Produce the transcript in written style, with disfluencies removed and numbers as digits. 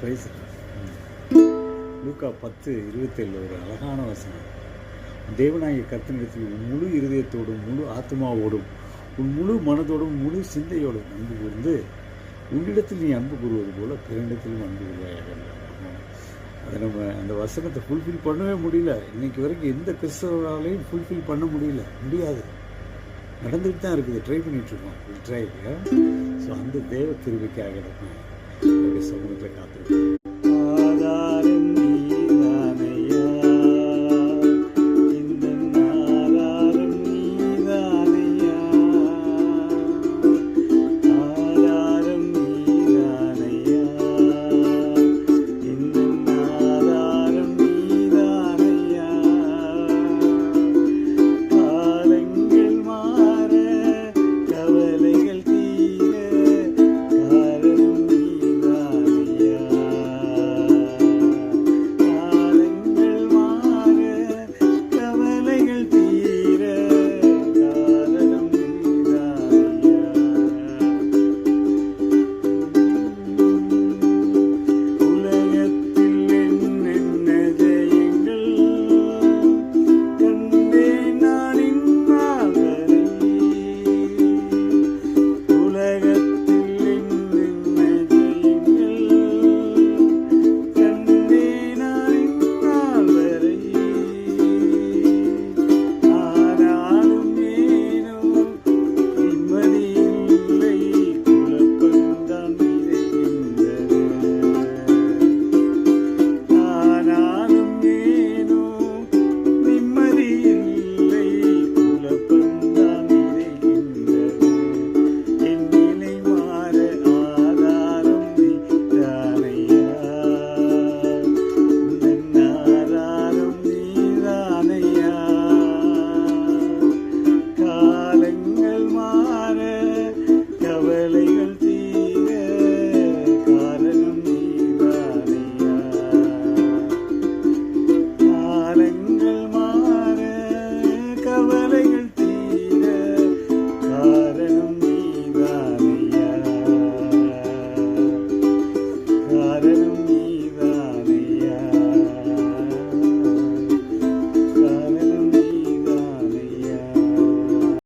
Price. லூக்கா 10:27 ஒரு அழகான வசனம். தேவனாகிய கர்த்தரிடத்தில் உன் முழு இருதயத்தோடும் முழு ஆத்மாவோடும் உன் முழு மனதோடும் முழு சிந்தையோடும் அன்பு கூர்ந்து உன்னிடத்தில் நீ அன்பு கூறுவது போல பிறனிடத்திலும் அன்பு கூறுவாயாக. அதை நம்ம அந்த வசனத்தை ஃபுல்ஃபில் பண்ணவே முடியல. இன்னைக்கு வரைக்கும் எந்த கிறிஸ்தவராலையும் ஃபுல்ஃபில் பண்ண முடியாது. நடந்துகிட்டு தான் இருக்குது. ட்ரை பண்ணிகிட்ருக்கோம். ட்ரை. ஸோ அந்த தேவ கிருபைக்காக நம்ம அவருடைய சமூகத்தில் காத்திருக்கோம். ஆதாரம் நீதானையா, இந்த ஆதாரம் நீதானையா, ஆதாரம் நீதானையா, இந்த ஆதாரம் நீதானையா. காலங்கள் மாற கவலைகள் தீர காரணம் நீதானையா. காலங்கள் மாற கவலைகள் தீர காரணம் நீதானையா. உலகத்தில் என்னென்ன ஜெயங்கள் கண்டேன் நான் இந்நாள் வரை. உலகத்தில் என்னென்ன ஜெயங்கள் கண்டேன் நான் இந்நாள் வரை. ஆனாலும் ஏனோ நிம்மதி இல்லை, குழப்பம்தான் நிறைகின்றது. ஆனாலும் ஏனோ நிம்மதி இல்லை, குழப்பம்தான் நிறைகின்றது. என் நிலை மாற ஆதாரம் நீதானையா, இந்த ஆதாரம் நீதானையா. காலங்கள் மாற கவலைகள் தீர காரணம் நீதானையா. காலங்கள்